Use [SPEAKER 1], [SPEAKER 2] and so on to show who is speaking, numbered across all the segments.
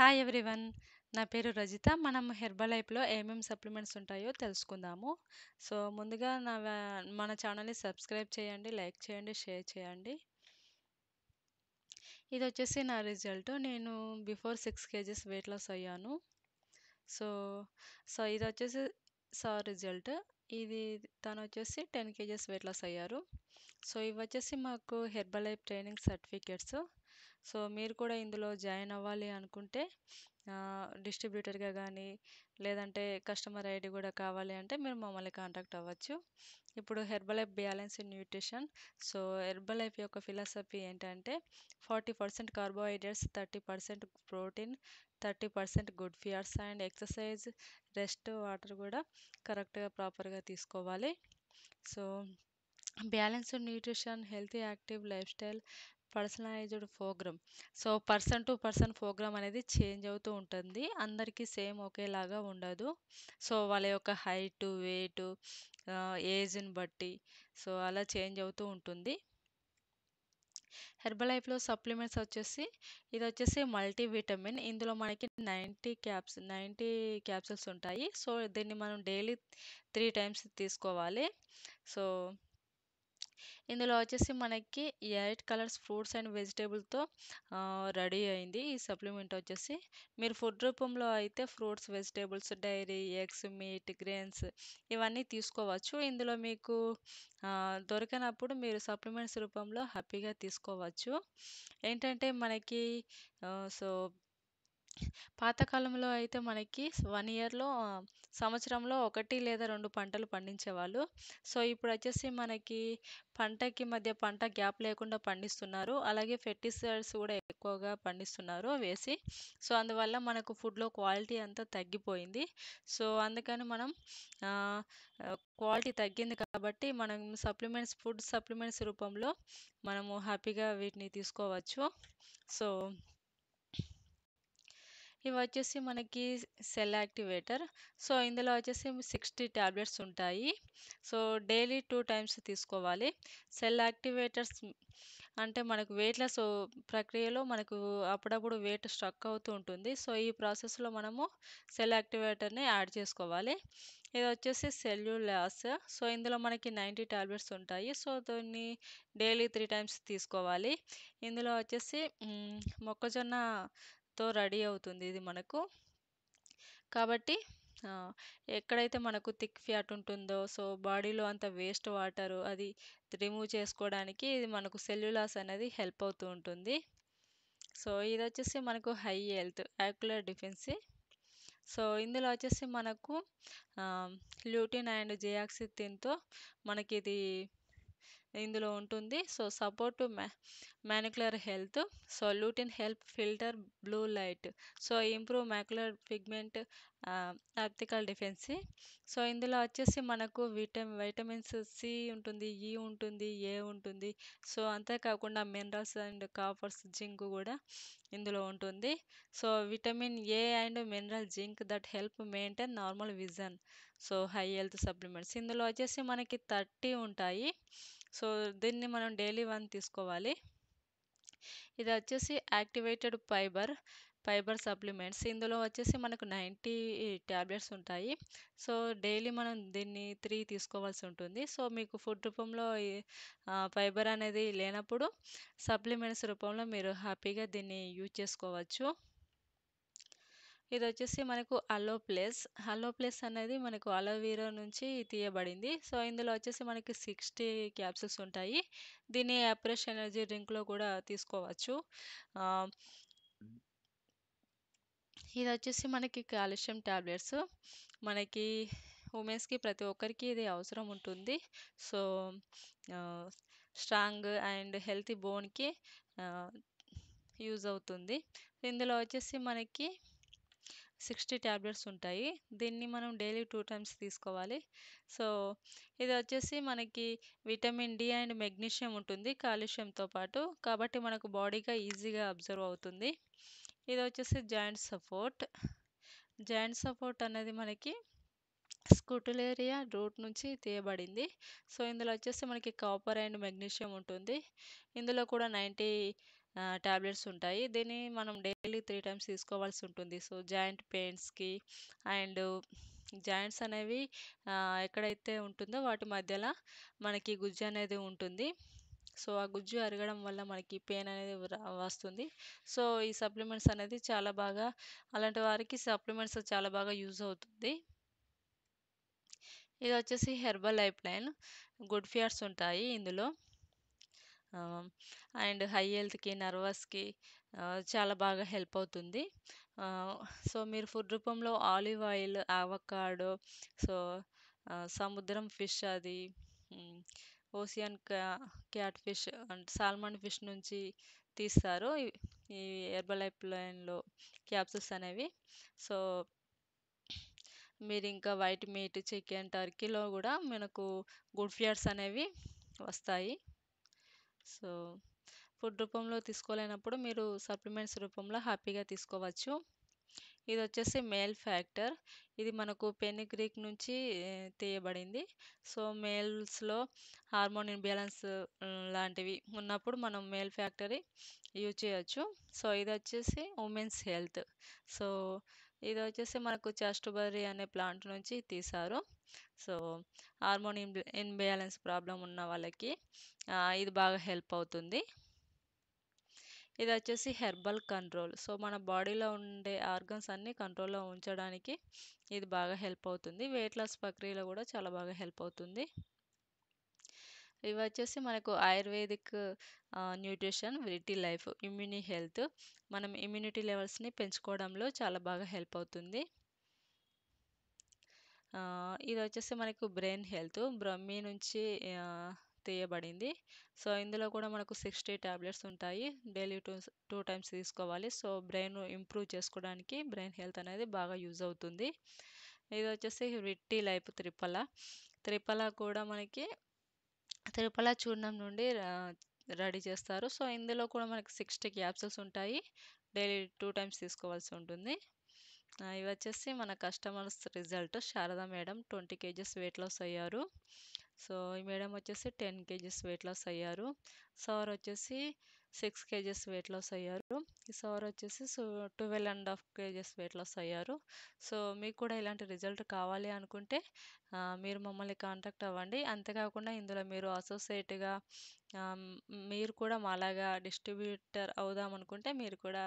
[SPEAKER 1] Hi everyone. నా పేరు రజిత. మనం హెర్బలైఫ్‌లో ఏమేం సప్లిమెంట్స్ ఉంటాయో తెలుసుకుందాము. ముందుగా మన ఛానల్‌ని సబ్స్క్రైబ్ చేయండి, లైక్ చేయండి, షేర్ చేయండి. ఇదొచ్చేసి నా రిజల్ట్. నేను బిఫోర్ 6 కేజెస్ వెయిట్ లాస్ అయ్యాను. సో, సో ఇదొచ్చేసి సార్ రిజల్ట్. ఇది తనొచ్చేసి 10 కేజెస్ వెయిట్ లాస్ అయ్యారు. ఇవొచ్చేసి మాకు హెర్బలైఫ్ ట్రైనింగ్ సర్టిఫికేట్స్. మీరు కూడా ఇందులో జాయిన్ అవ్వాలి అనుకుంటే డిస్ట్రిబ్యూటర్‌గా గానీ, లేదంటే కస్టమర్ ఐడీ గూడా కావాలి అంటే మీరు మమ్మల్ని కాంటాక్ట్ అవ్వచ్చు. ఇప్పుడు హెర్బలైఫ్ బ్యాలెన్స్డ్ న్యూట్రిషన్. హెర్బలైఫ్ యొక్క ఫిలాసఫీ ఏంటంటే 40% carbohydrates, 30% protein, 30% good fats and exercise, rest, water కూడా కరెక్ట్‌గా ప్రాపర్‌గా తీసుకోవాలి. So, balanced nutrition, healthy active lifestyle, personalised programme. Person to person programme అనేది చేంజ్ అవుతూ ఉంటుంది. అందరికీ సేమ్ ఒకేలాగా ఉండదు. వాళ్ళ యొక్క హైటు, వెయిటు, ఏజ్‌ని బట్టి అలా చేంజ్ అవుతూ ఉంటుంది. హెర్బలైఫ్‌లో సప్లిమెంట్స్ వచ్చేసి ఇదొచ్చేసి మల్టీవిటమిన్. ఇందులో మనకి 90 క్యాప్సూల్స్ ఉంటాయి. దీన్ని మనం డైలీ 3 టైమ్స్ తీసుకోవాలి. సో ఇందులో వచ్చేసి మనకి 8 కలర్స్ ఫ్రూట్స్ అండ్ వెజిటేబుల్‌తో రెడీ అయింది ఈ సప్లిమెంట్ వచ్చేసి. మీరు ఫుడ్ రూపంలో అయితే fruits, vegetables, dairy, eggs, meat, grains ఇవన్నీ తీసుకోవచ్చు. ఇందులో మీకు దొరకనప్పుడు మీరు సప్లిమెంట్స్ రూపంలో హ్యాపీగా తీసుకోవచ్చు. ఏంటంటే మనకి ఆహ్, సో పాతకాలంలో అయితే మనకి 1 ఇయర్‌లో సంవత్సరంలో 1 లేదా 2 పంటలు పండించేవాళ్ళు. ఇప్పుడొచ్చేసి మనకి పంటకి మధ్య పంట గ్యాప్ లేకుండా పండిస్తున్నారు. అలాగే ఫెర్టిసైడ్స్ కూడా ఎక్కువగా పండిస్తున్నారు వేసి. అందువల్ల మనకు ఫుడ్‌లో క్వాలిటీ అంతా తగ్గిపోయింది. అందుకని మనం ఆహ్, క్వాలిటీ తగ్గింది కాబట్టి మనం ఫుడ్ సప్లిమెంట్స్ రూపంలో మనము హ్యాపీగా వీటిని తీసుకోవచ్చు. సో ఇవొచ్చేసి మనకి సెల్ యాక్టివేటర్. ఇందులో వచ్చేసి 60 టాబ్లెట్స్ ఉంటాయి. డైలీ 2 టైమ్స్ తీసుకోవాలి. సెల్ యాక్టివేటర్స్ అంటే మనకు వెయిట్ లాస్ ప్రక్రియలో మనకు అప్పుడప్పుడు వెయిట్ స్ట్రక్ అవుతూ ఉంటుంది. ఈ ప్రాసెస్‌లో మనము సెల్ యాక్టివేటర్‌ని యాడ్ చేసుకోవాలి. ఇదొచ్చేసి సెల్యులాస్. ఇందులో మనకి 90 టాబ్లెట్స్ ఉంటాయి. దీన్ని డైలీ 3 టైమ్స్ తీసుకోవాలి. ఇందులో వచ్చేసి మొక్కజొన్నతో రెడీ అవుతుంది ఇది మనకు. కాబట్టి ఎక్కడైతే మనకు థిక్ ఫ్యాట్ ఉంటుందో బాడీలో అంత వేస్ట్ వాటర్ అది రిమూవ్ చేసుకోవడానికి ఇది మనకు సెల్యులాస్ అనేది హెల్ప్ అవుతూ ఉంటుంది. ఇదొచ్చేసి మనకు హై హెల్త్ ఆక్యులర్ డిఫెన్సీ. ఇందులో వచ్చేసి మనకు ల్యూటిన్ అండ్ జియాక్సిథిన్‌తో మనకిది ఇందులో ఉంటుంది. Support to macular health. Lutein help filter blue light. Improve macular pigment, optical density. ఇందులో వచ్చేసి మనకు వైటమిన్స్ సి ఉంటుంది, ఈ ఉంటుంది, ఏ ఉంటుంది. అంతేకాకుండా మినరల్స్ అండ్ కాపర్స్, జింక్ కూడా ఇందులో ఉంటుంది. Vitamin A and mineral zinc that help maintain normal vision. High health supplements. ఇందులో వచ్చేసి మనకి 30 ఉంటాయి. దీన్ని మనం డైలీ 1 తీసుకోవాలి. ఇది వచ్చేసి యాక్టివేటెడ్ ఫైబర్ సప్లిమెంట్స్. ఇందులో వచ్చేసి మనకు 90 టాబ్లెట్స్ ఉంటాయి. డైలీ మనం దీన్ని 3 తీసుకోవాల్సి ఉంటుంది. మీకు ఫుడ్ రూపంలో ఫైబర్ అనేది లేనప్పుడు సప్లిమెంట్స్ రూపంలో మీరు హ్యాపీగా దీన్ని యూజ్ చేసుకోవచ్చు. ఇదొచ్చేసి మనకు అలోప్లేస్ అనేది మనకు అలోవెరా నుంచి తీయబడింది. ఇందులో వచ్చేసి మనకి 60 క్యాప్సూల్స్ ఉంటాయి. దీన్ని ఫ్రెష్ ఎనర్జీ డ్రింక్‌లో కూడా తీసుకోవచ్చు. ఆహ్, ఇదొచ్చేసి మనకి కాల్షియం టాబ్లెట్స్. మనకి ఉమెన్స్‌కి ప్రతి ఒక్కరికి ఇది అవసరం ఉంటుంది. సో, ఆహ్, స్ట్రాంగ్ అండ్ హెల్తీ బోన్‌కి ఆహ్, యూజ్ అవుతుంది. ఇందులో వచ్చేసి మనకి 60 టాబ్లెట్స్ ఉంటాయి. దీన్ని మనం డైలీ 2 టైమ్స్ తీసుకోవాలి. సో, ఇదొచ్చేసి మనకి విటమిన్ డి అండ్ మెగ్నీషియం ఉంటుంది కాల్షియంతో పాటు. కాబట్టి మనకు బాడీగా ఈజీగా అబ్జర్వ్ అవుతుంది. ఇదొచ్చేసి జాయింట్ సపోర్ట్ అనేది మనకి స్కుటలేరియా రూట్ నుంచి తీయబడింది. ఇందులో వచ్చేసి మనకి కాపర్ అండ్ మెగ్నీషియం ఉంటుంది. ఇందులో కూడా 90 టాబ్లెట్స్ ఉంటాయి. దీన్ని మనం డైలీ 3 టైమ్స్ తీసుకోవాల్సి ఉంటుంది. సో, జాయింట్ పెయిన్స్‌కి అండ్ జాయింట్స్ అనేవి ఎక్కడైతే ఉంటుందో వాటి మధ్యల మనకి గుజ్జు అనేది ఉంటుంది. సో, ఆ గుజ్జు అరగడం వల్ల మనకి పెయిన్ అనేది వస్తుంది. సో, ఈ సప్లిమెంట్స్ అనేది చాలా బాగా అలాంటి వారికి సప్లిమెంట్స్ చాలా బాగా యూజ్ అవుతుంది. ఇదొచ్చేసి Herbalife line. Good fats ఉంటాయి ఇందులో. అండ్ హై హెల్త్‌కి, నర్వస్‌కి చాలా బాగా హెల్ప్ అవుతుంది. ఆహ్, సో, మీరు ఫుడ్ రూపంలో ఆలివ్ ఆయిల్, అవకాడో, సో, సముద్రం ఫిష్ అది hmm, ocean cat fish and salmon fish నుంచి తీస్తారు. ఈ హెర్బల్ లైఫ్ లైన్‌లో క్యాప్సూల్స్ అనేవి. సో, మీరింకా వైట్ మీట్, చికెన్, టర్కీలో గూడా మనకు గుడ్ ఫ్యాట్స్ అనేవి వస్తాయి. సో, ఫుడ్ రూపంలో తీసుకోలేనప్పుడు మీరు సప్లిమెంట్స్ రూపంలో హ్యాపీగా తీసుకోవచ్చు. ఇదొచ్చేసి మేల్ ఫ్యాక్టర్. ఇది మనకు పెనిగ్రీక్ నుంచి తీయబడింది. సో, మేల్స్‌లో హార్మోన్ ఇంబాలెన్స్ లాంటివి ఉన్నప్పుడు మనం మేల్ ఫ్యాక్టరీ యూజ్ చేయొచ్చు. సో, ఇదొచ్చేసి ఉమెన్స్ హెల్త్. సో, ఇదొచ్చేసి మనకు చాస్టోబెర్రీ అనే ప్లాంట్ నుంచి తీశారు. సో, హార్మోన్ ఇంబాలెన్స్ ప్రాబ్లమ్ ఉన్న వాళ్ళకి ఇది బాగా హెల్ప్ అవుతుంది. ఇదొచ్చేసి హెర్బల్ కంట్రోల్. సో, మన బాడీలో ఉండే ఆర్గన్స్ అన్నీ కంట్రోల్‌లో ఉంచడానికి ఇది బాగా హెల్ప్ అవుతుంది. వెయిట్ లాస్ ప్రక్రియలో కూడా చాలా బాగా హెల్ప్ అవుతుంది. ఇవొచ్చేసి మనకు ఆయుర్వేదిక్ న్యూట్రిషన్, విటి లైఫ్, ఇమ్యూని హెల్త్. మనం ఇమ్యూనిటీ లెవెల్స్‌ని పెంచుకోవడంలో చాలా బాగా హెల్ప్ అవుతుంది. ఇదొచ్చేసి మనకు బ్రెయిన్ హెల్త్. బ్రహ్మి నుంచి తీయబడింది. సో, ఇందులో కూడా మనకు 60 టాబ్లెట్స్ ఉంటాయి. డైలీ 2 టైమ్స్ తీసుకోవాలి. సో, బ్రెయిన్ ఇంప్రూవ్ చేసుకోవడానికి బ్రెయిన్ హెల్త్ అనేది బాగా యూజ్ అవుతుంది. ఇదొచ్చేసి విట్టి లైఫ్ త్రిఫల. త్రిఫల కూడా మనకి త్రిఫల చూర్ణం నుండి రెడీ చేస్తారు. సో, ఇందులో కూడా మనకి 60 క్యాప్సూల్స్ ఉంటాయి. డైలీ 2 టైమ్స్ తీసుకోవాల్సి ఉంటుంది. ఇవొచ్చేసి మన customers result Sharada madam 20 kgs weight loss అయ్యారు. సో, ఈ మేడం వచ్చేసి 10 కేజెస్ వెయిట్ లాస్ అయ్యారు. సార్ వచ్చేసి 6 కేజెస్ వెయిట్ లాస్ అయ్యారు. ఈ సార్ వచ్చేసి 12½ కేజెస్ వెయిట్ లాస్ అయ్యారు. సో, మీకు కూడా ఇలాంటి రిజల్ట్ కావాలి అనుకుంటే మీరు మమ్మల్ని కాంటాక్ట్ అవ్వండి. అంతేకాకుండా ఇందులో మీరు అసోసియేట్‌గా ఆహ్, మీరు కూడా మాలాగా డిస్ట్రిబ్యూటర్ అవుదాం అనుకుంటే మీరు కూడా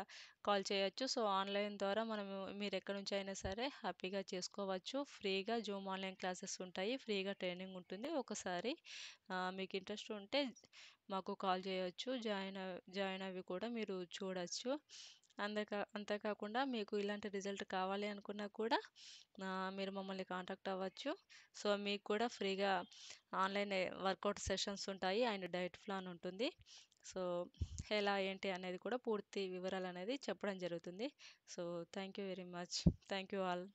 [SPEAKER 1] కాల్ చేయొచ్చు. సో, ఆన్‌లైన్ ద్వారా మనము మీరెక్కడి నుంచి అయినా సరే హ్యాపీగా చేసుకోవచ్చు. ఫ్రీగా జూమ్ ఆన్‌లైన్ క్లాసెస్ ఉంటాయి. ఫ్రీగా ట్రైనింగ్ ఉంటుంది. ఒకసారి మీకు ఇంట్రెస్ట్ ఉంటే మాకు కాల్ చేయొచ్చు. జాయిన్ అవ్వి కూడా మీరు చూడొచ్చు. అంతేకాకుండా మీకు ఇలాంటి రిజల్ట్ కావాలి అనుకున్నా కూడా మీరు మమ్మల్ని కాంటాక్ట్ అవ్వచ్చు. సో, మీకు కూడా ఫ్రీగా ఆన్‌లైన్ వర్కౌట్ సెషన్స్ ఉంటాయి అండ్ డైట్ ప్లాన్ ఉంటుంది. సో, ఎలా ఏంటి అనేది కూడా పూర్తి వివరాలనేది చెప్పడం జరుగుతుంది. So, thank you very much. Thank you all.